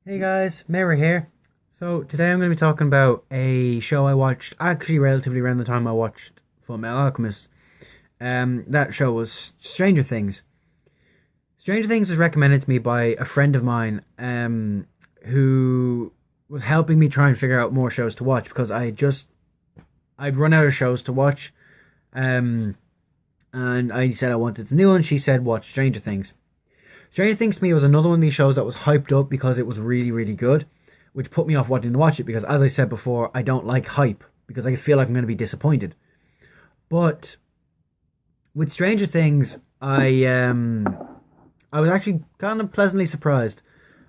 Hey guys, Mary here. So today I'm going to be talking about a show I watched actually relatively around the time I watched Fullmetal Alchemist. That show was Stranger Things. Stranger Things was recommended to me by a friend of mine who was helping me try and figure out more shows to watch because I'd run out of shows to watch. Um, and I said I wanted a new one. She said watch Stranger Things. Stranger Things to me was another one of these shows that was hyped up because it was really, really good, which put me off wanting to watch it because, as I said before, I don't like hype because I feel like I'm going to be disappointed. But with Stranger Things, I was actually kind of pleasantly surprised.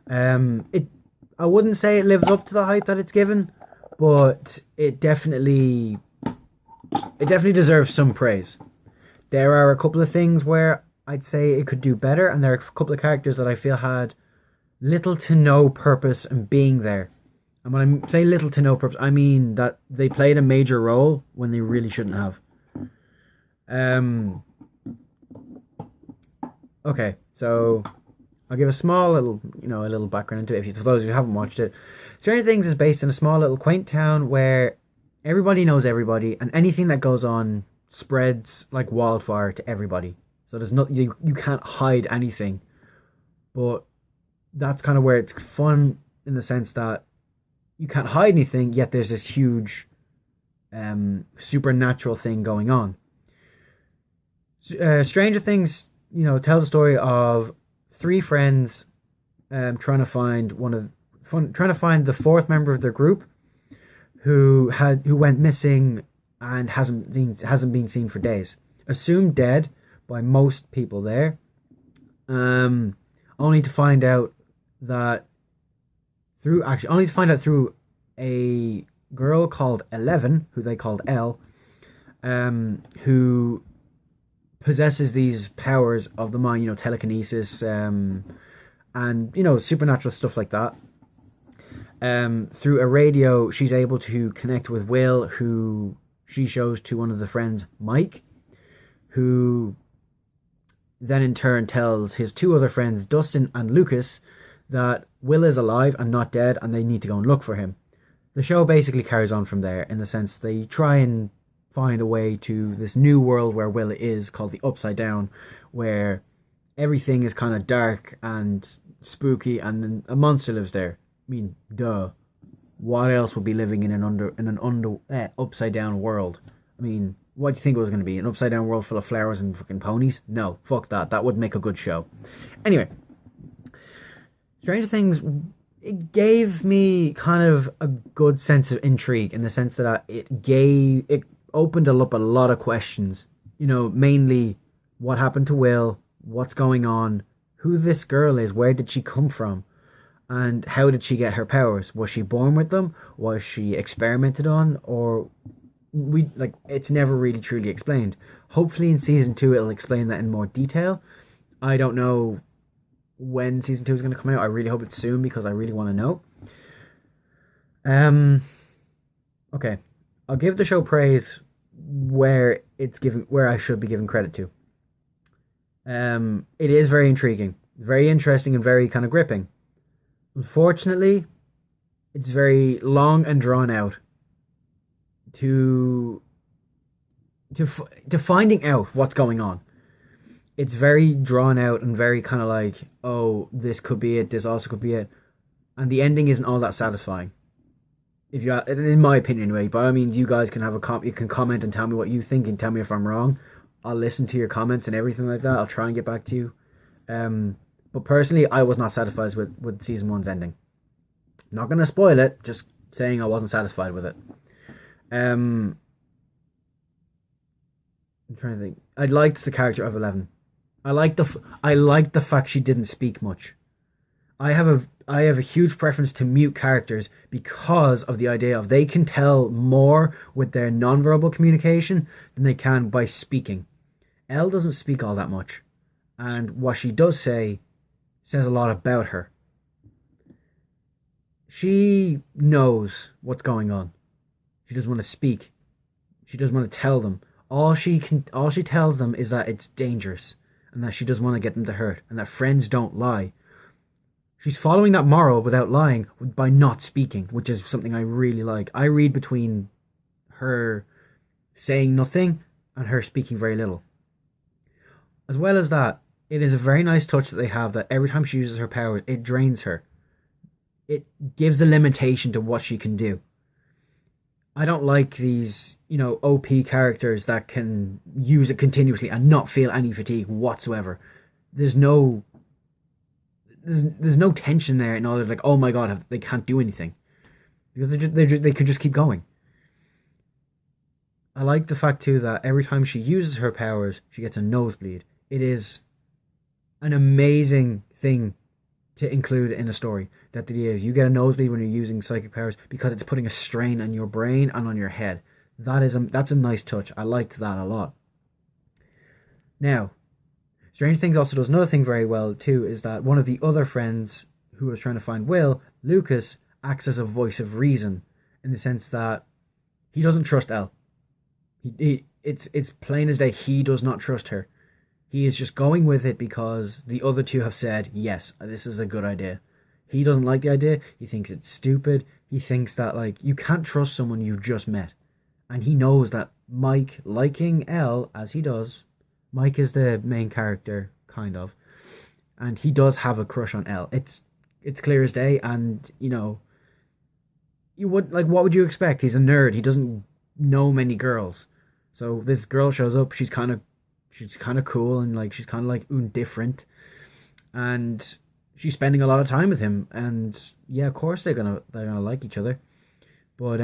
It I wouldn't say it lives up to the hype that it's given, but it definitely deserves some praise. There are a couple of things where I'd say it could do better, and there are a couple of characters that I feel had little to no purpose in being there. And when I say little to no purpose, I mean that they played a major role when they really shouldn't have. Um, okay, so I'll give a small little, a little background into it for those who haven't watched it. Stranger Things is based in a small little quaint town where everybody knows everybody, and anything that goes on spreads like wildfire to everybody. So there's not you can't hide anything, but that's kind of where it's fun in the sense that you can't hide anything, yet there's this huge supernatural thing going on. Stranger Things, tells a story of three friends trying to find trying to find the fourth member of their group who went missing and hasn't been seen for days, assumed dead by most people there, only to find out that through a girl called 11, who they called Elle, who possesses these powers of the mind, telekinesis, and supernatural stuff like that. Through a radio, she's able to connect with Will, who she shows to one of the friends, Mike, who then in turn tells his two other friends, Dustin and Lucas, that Will is alive and not dead and they need to go and look for him. The show basically carries on from there in the sense they try and find a way to this new world where Will is, called the Upside Down, where everything is kind of dark and spooky and then a monster lives there. I mean, duh. What else would be living in an upside down world? I mean, what do you think it was going to be? An upside down world full of flowers and fucking ponies? No, fuck that. That would make a good show. Anyway, Stranger Things, it gave me kind of a good sense of intrigue in the sense that it opened up a lot of questions. Mainly what happened to Will, what's going on, who this girl is, where did she come from, and how did she get her powers? Was she born with them? Was she experimented on? Or it's never really truly explained. Hopefully in season 2 it'll explain that in more detail. I don't know when season 2 is going to come out. I really hope it's soon because I really want to know. Okay. I'll give the show praise where I should be given credit to. It is very intriguing, very interesting, and very kind of gripping. Unfortunately, it's very long and drawn out. To finding out what's going on, it's very drawn out and very kind of like, oh, this could be it, this also could be it, and the ending isn't all that satisfying. If you, in my opinion, anyway. By all means, you guys can you can comment and tell me what you think and tell me if I'm wrong. I'll listen to your comments and everything like that. I'll try and get back to you. But personally, I was not satisfied with season 1's ending. Not gonna spoil it, just saying I wasn't satisfied with it. I'm trying to think. I liked the character of 11. I liked the fact she didn't speak much. I have a huge preference to mute characters because of the idea of they can tell more with their nonverbal communication than they can by speaking. Elle doesn't speak all that much, and what she does say says a lot about her. She knows what's going on. She doesn't want to speak. She doesn't want to tell them. All she tells them is that it's dangerous and that she doesn't want to get them to hurt and that friends don't lie. She's following that moral without lying by not speaking, which is something I really like. I read between her saying nothing and her speaking very little. As well as that, it is a very nice touch that they have that every time she uses her powers, it drains her. It gives a limitation to what she can do. I don't like these, OP characters that can use it continuously and not feel any fatigue whatsoever. There's no there's no tension there in order like, oh my god, they can't do anything because they could just keep going. I like the fact too that every time she uses her powers, she gets a nosebleed. It is an amazing thing to include in a story. That the idea is you get a nosebleed when you're using psychic powers because it's putting a strain on your brain and on your head. That's a nice touch. I like that a lot. Now, Stranger Things also does another thing very well too, is that one of the other friends who was trying to find Will, Lucas, acts as a voice of reason in the sense that he doesn't trust Elle. It's plain as day he does not trust her. He is just going with it because the other two have said, yes, this is a good idea. He doesn't like the idea. He thinks it's stupid. He thinks that, like, you can't trust someone you've just met. And he knows that Mike, liking Elle, as he does, Mike is the main character, kind of. And he does have a crush on Elle. It's clear as day, and, you would, like, what would you expect? He's a nerd. He doesn't know many girls. So this girl shows up, she's kind of cool, and, like, she's kind of, like, different. And she's spending a lot of time with him, and yeah, of course they're gonna like each other. But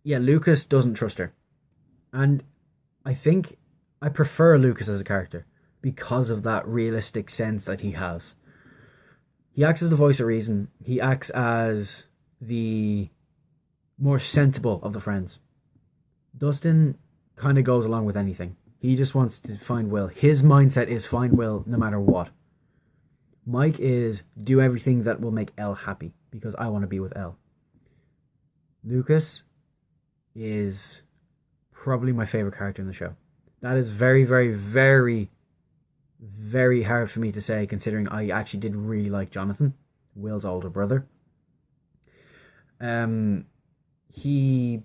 yeah, Lucas doesn't trust her, and I think I prefer Lucas as a character because of that realistic sense that he has. He acts as the voice of reason. He acts as the more sensible of the friends. Dustin kind of goes along with anything. He just wants to find Will. His mindset is find Will no matter what. Mike is do everything that will make Elle happy because I want to be with Elle. Lucas is probably my favorite character in the show. That is very, very, very, very hard for me to say considering I actually did really like Jonathan, Will's older brother. He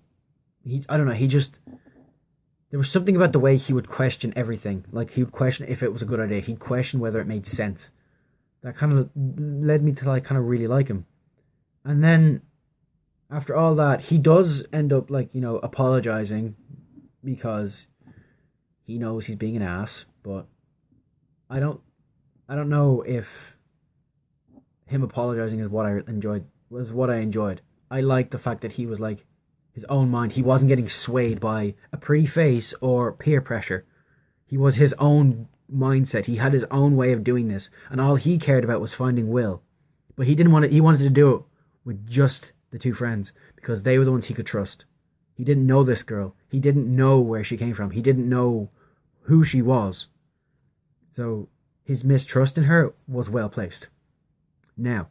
I don't know, he just, there was something about the way he would question everything. Like, he would question if it was a good idea. He'd question whether it made sense. That kind of led me to, like, kind of really like him. And then, after all that, he does end up, like, apologizing because he knows he's being an ass. But I don't know if him apologizing is what I enjoyed. I like the fact that he was, like, his own mind. He wasn't getting swayed by a pretty face or peer pressure. He was his own mindset. He had his own way of doing this, and all he cared about was finding Will. But he didn't want it. He wanted to do it with just the two friends because they were the ones he could trust. He didn't know this girl. He didn't know where she came from. He didn't know who she was. So his mistrust in her was well placed. Now,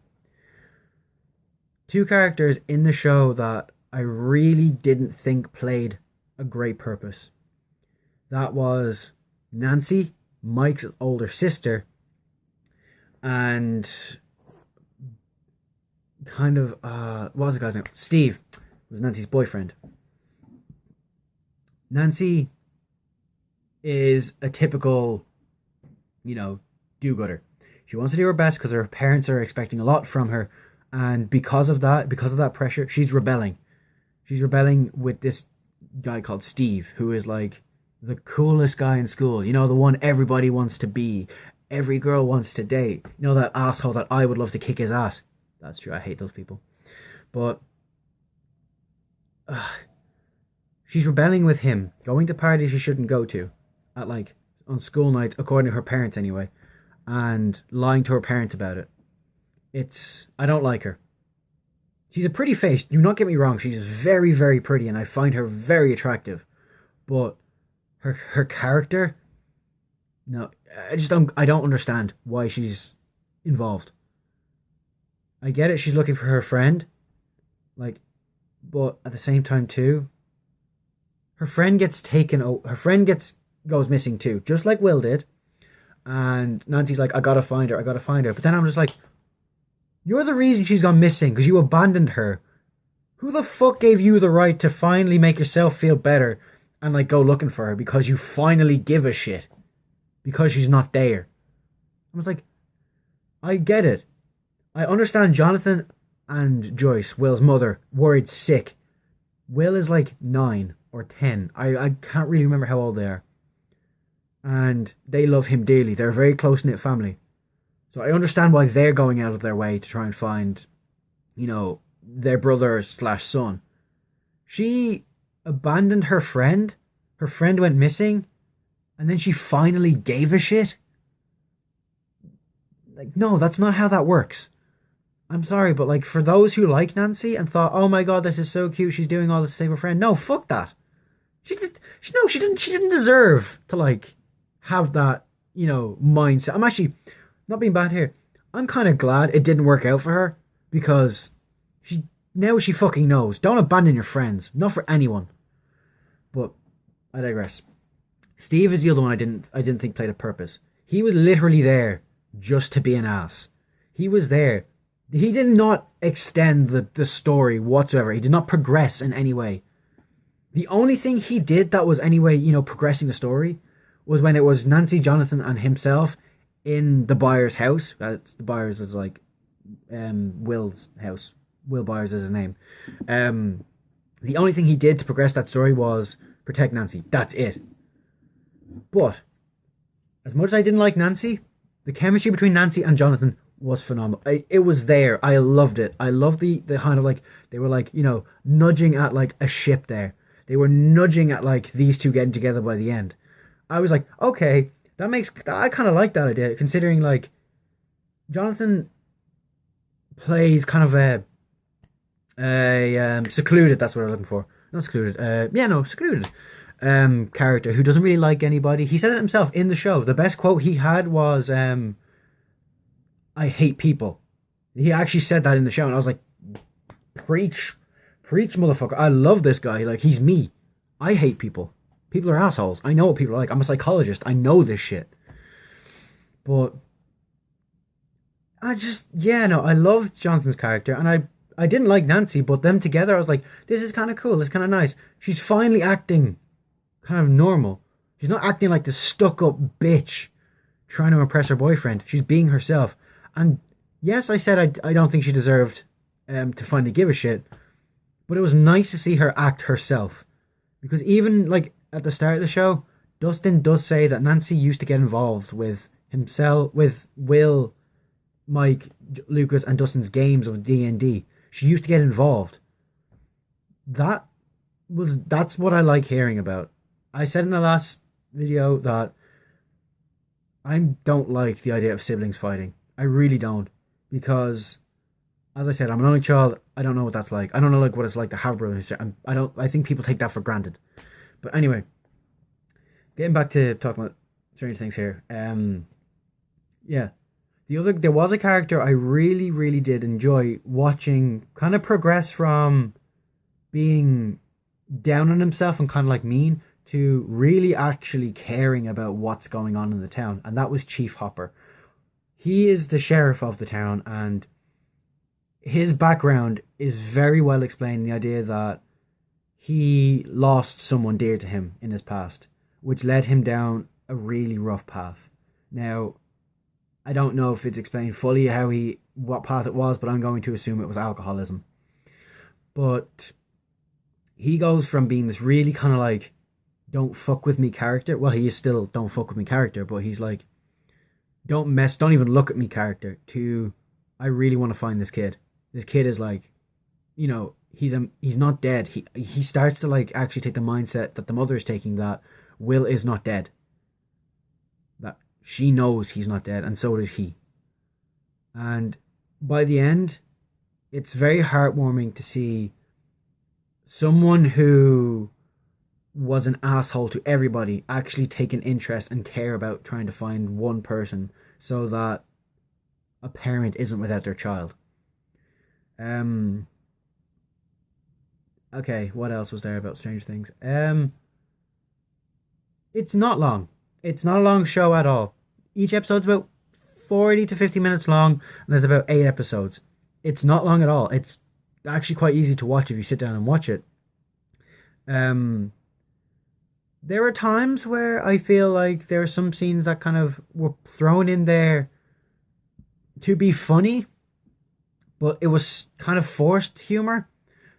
two characters in the show that I really didn't think played a great purpose. That was Nancy, Mike's older sister, and kind of, what was the guy's name? Steve was Nancy's boyfriend. Nancy is a typical, do-gooder. She wants to do her best because her parents are expecting a lot from her, and because of that pressure, she's rebelling. She's rebelling with this guy called Steve, who is like the coolest guy in school. The one everybody wants to be. Every girl wants to date. That asshole that I would love to kick his ass. That's true, I hate those people. But she's rebelling with him, going to parties she shouldn't go to, at like on school nights, according to her parents anyway, and lying to her parents about it. I don't like her. She's a pretty face, do not get me wrong, she's very, very pretty, and I find her very attractive. But her character, no, I don't understand why she's involved. I get it, she's looking for her friend, but at the same time too, her friend goes missing too, just like Will did, And Nancy's like, I gotta find her, I gotta find her. But then I'm just like, you're the reason she's gone missing because you abandoned her. Who the fuck gave you the right to finally make yourself feel better and like go looking for her because you finally give a shit because she's not there? I was like, I get it. I understand Jonathan and Joyce, Will's mother, worried sick. Will is like 9 or 10. I can't really remember how old they are. And they love him dearly. They're a very close-knit family. So I understand why they're going out of their way to try and find, their brother slash son. She abandoned her friend. Her friend went missing. And then she finally gave a shit. Like, no, that's not how that works. I'm sorry, but like for those who like Nancy and thought, oh my god, this is so cute, she's doing all this to save her friend. No, fuck that. She didn't deserve to like have that, mindset. I'm actually not being bad here. I'm kind of glad it didn't work out for her because she fucking knows. Don't abandon your friends, not for anyone. But I digress. Steve is the other one I didn't think played a purpose. He was literally there just to be an ass. He was there. He did not extend the story whatsoever. He did not progress in any way. The only thing he did that was anyway, progressing the story was when it was Nancy, Jonathan, and himself in the Byers' house. That's the Byers is like Will's house. Will Byers is his name. The only thing he did to progress that story was protect Nancy. That's it. But as much as I didn't like Nancy, the chemistry between Nancy and Jonathan was phenomenal. It was there. I loved it. I loved the kind of like, they were like, nudging at like a ship there. They were nudging at like these two getting together by the end. I was like, okay, I kind of like that idea, considering like Jonathan plays kind of a secluded, that's what I'm looking for. Not secluded. Secluded character who doesn't really like anybody. He said it himself in the show. The best quote he had was I hate people. He actually said that in the show, and I was like, preach, motherfucker. I love this guy. Like, he's me. I hate people. People are assholes. I know what people are like. I'm a psychologist. I know this shit. But I loved Jonathan's character, and I didn't like Nancy, but them together, I was like, this is kind of cool. It's kind of nice. She's finally acting kind of normal. She's not acting like this stuck-up bitch trying to impress her boyfriend. She's being herself. And yes, I said I don't think she deserved to finally give a shit, but it was nice to see her act herself. Because even like at the start of the show, Dustin does say that Nancy used to get involved with himself, with Will, Mike, Lucas, and Dustin's games of D&D. She used to get involved. That's what I like hearing about. I said in the last video that I don't like the idea of siblings fighting. I really don't, because, as I said, I'm an only child. I don't know what that's like. I don't know like what it's like to have brothers. I think people take that for granted. But anyway, getting back to talking about Stranger Things here. There was a character I really, really did enjoy watching kind of progress from being down on himself and kind of like mean to really actually caring about what's going on in the town, and that was Chief Hopper. He is the sheriff of the town, and his background is very well explained. The idea that he lost someone dear to him in his past, which led him down a really rough path. Now, I don't know if it's explained fully what path it was, but I'm going to assume it was alcoholism. But he goes from being this really kind of like, don't fuck with me character. Well, he is still don't fuck with me character, but he's like, don't even look at me character, to I really want to find this kid. This kid is like, he's not dead. He starts to like actually take the mindset that the mother is taking, that Will is not dead. That she knows he's not dead, and so does he. And by the end, it's very heartwarming to see someone who was an asshole to everybody actually take an interest and care about trying to find one person so that a parent isn't without their child. Okay, what else was there about Stranger Things? It's not long. It's not a long show at all. Each episode's about 40 to 50 minutes long, and there's about 8 episodes. It's not long at all. It's actually quite easy to watch if you sit down and watch it. There are times where I feel like there are some scenes that kind of were thrown in there to be funny, but it was kind of forced humor,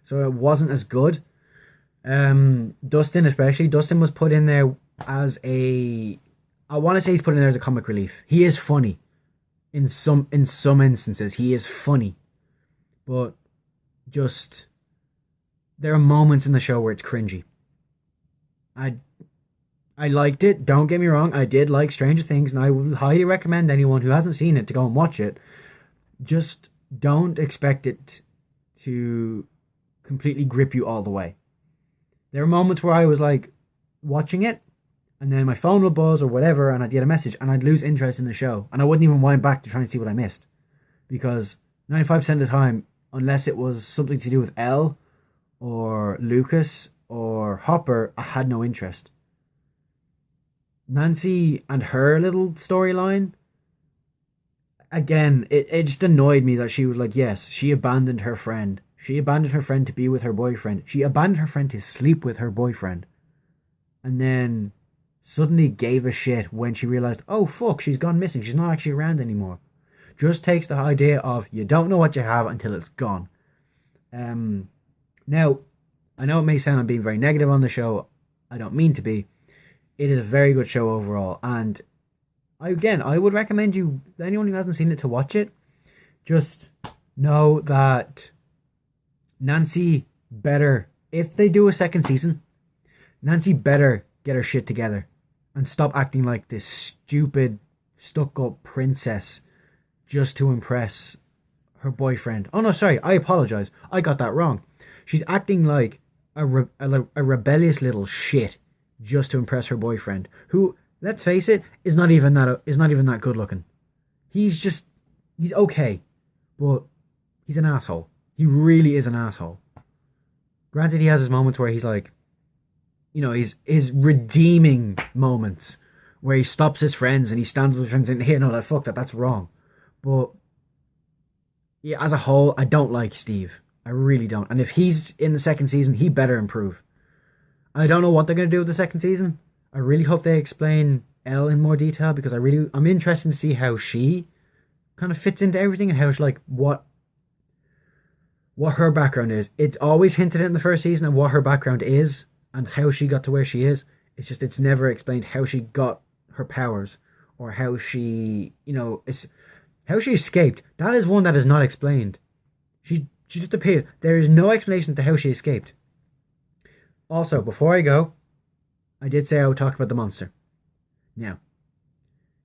so it wasn't as good. Dustin especially, Dustin was put in there as I want to say he's put in there as a comic relief. He is funny. In some instances, he is funny. But just there are moments in the show where it's cringy. I liked it, don't get me wrong, I did like Stranger Things, and I would highly recommend anyone who hasn't seen it to go and watch it. Just don't expect it to completely grip you all the way. There are moments where I was like watching it, and then my phone would buzz or whatever, and I'd get a message, and I'd lose interest in the show, and I wouldn't even wind back to try and see what I missed. Because 95% of the time, unless it was something to do with Elle, or Lucas, or Hopper, I had no interest. Nancy and her little storyline, again, it just annoyed me that she was like, yes, she abandoned her friend. She abandoned her friend to be with her boyfriend. She abandoned her friend to sleep with her boyfriend. And then suddenly gave a shit when she realized, oh fuck, she's gone missing. She's not actually around anymore. Just takes the idea of you don't know what you have until it's gone. Now, I know it may sound I'm being very negative on the show. I don't mean to be. It is a very good show overall, and I would recommend anyone who hasn't seen it, to watch it. Just know that Nancy better, if they do a second season, Nancy better get her shit together and stop acting like this stupid, stuck-up princess just to impress her boyfriend. Oh no, sorry, I apologize. I got that wrong. She's acting like a rebellious little shit just to impress her boyfriend, who, let's face it, is not even that good looking. He's okay, but he's an asshole. He really is an asshole. Granted, he has his moments where he's like, his redeeming moments where he stops his friends and he stands with his friends and, hey, no, like, fuck that, that's wrong. But yeah, as a whole, I don't like Steve. I really don't. And if he's in the second season, he better improve. I don't know what they're going to do with the second season. I really hope they explain Elle in more detail, because I'm interested to see how she kind of fits into everything, and how she, like, what her background is. It's always hinted at in the first season of what her background is and how she got to where she is. It's just, it's never explained how she got her powers, or how she, how she escaped. That is one that is not explained. She just appears. There is no explanation to how she escaped. Also, before I go, I did say I would talk about the monster. Now,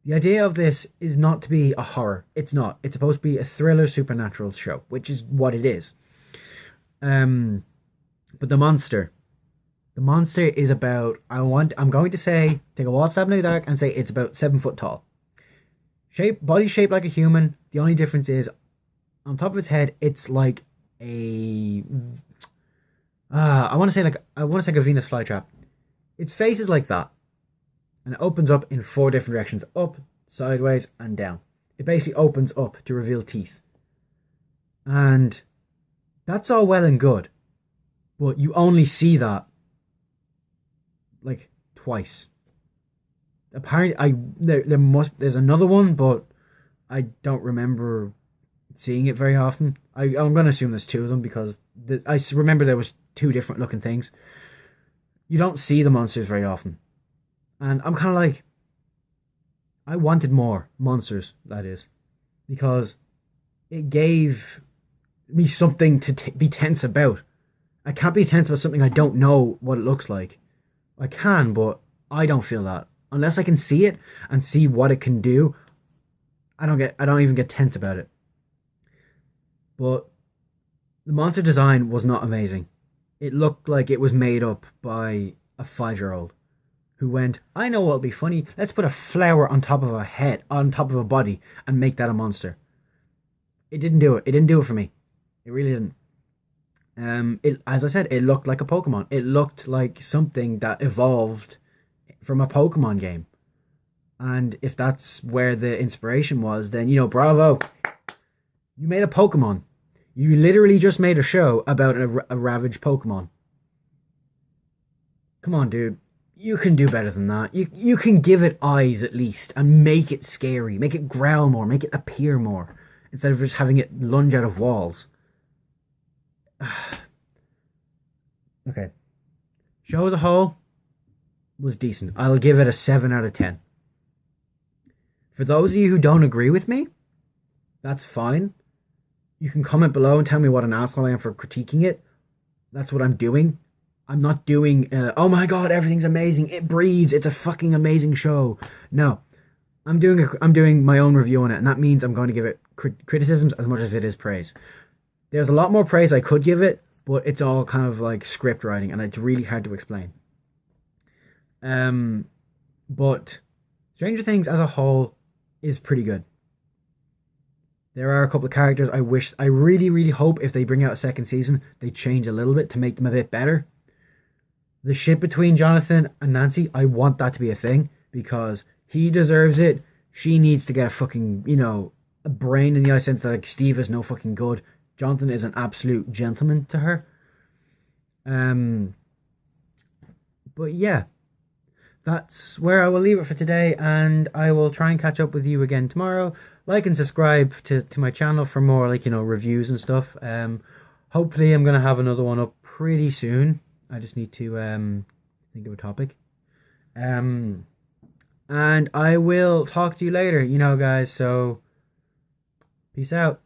the idea of this is not to be a horror. It's not. It's supposed to be a thriller supernatural show, which is what it is. But the monster is about, I'm going to say, take a wild stab in the dark and say it's about 7 foot tall. Body shaped like a human. The only difference is, on top of its head, it's like a, I want to say like a Venus flytrap. Its face is like that, and it opens up in 4 different directions: up, sideways, and down. It basically opens up to reveal teeth, and that's all well and good, but you only see that like twice. Apparently, there's another one, but I don't remember seeing it very often. I'm going to assume there's 2 of them, because I remember there was 2 different looking things. You don't see the monsters very often, and I'm kind of like, I wanted more monsters, that is, because it gave me something to be tense about. I can't be tense about something I don't know what it looks like. I can, but I don't feel that unless I can see it and see what it can do. I don't even get tense about it. But the monster design was not amazing. It looked like it was made up by a 5-year-old who went, I know what'll be funny. Let's put a flower on top of a head, on top of a body, and make that a monster. It didn't do it. It didn't do it for me. It really didn't. As I said, it looked like a Pokemon. It looked like something that evolved from a Pokemon game. And if that's where the inspiration was, then, you know, bravo. You made a Pokemon. You literally just made a show about a ravaged Pokemon. Come on, dude. You can do better than that. You can give it eyes at least and make it scary. Make it growl more. Make it appear more. Instead of just having it lunge out of walls. Okay. Show as a whole was decent. I'll give it a 7 out of 10. For those of you who don't agree with me, that's fine. You can comment below and tell me what an asshole I am for critiquing it. That's what I'm doing. I'm not doing, oh my god, everything's amazing. It breathes. It's a fucking amazing show. No. I'm doing my own review on it, and that means I'm going to give it criticisms as much as it is praise. There's a lot more praise I could give it, but it's all kind of like script writing, and it's really hard to explain. But Stranger Things as a whole is pretty good. There are a couple of characters I really, really hope if they bring out a second season, they change a little bit to make them a bit better. The shit between Jonathan and Nancy, I want that to be a thing because he deserves it. She needs to get a fucking, you know, a brain in the ISN that like Steve is no fucking good. Jonathan is an absolute gentleman to her. But yeah, that's where I will leave it for today, and I will try and catch up with you again tomorrow. Like and subscribe to my channel for more, like, you know, reviews and stuff. Hopefully I'm going to have another one up pretty soon. I just need to think of a topic. And I will talk to you later, you know, guys. So, peace out.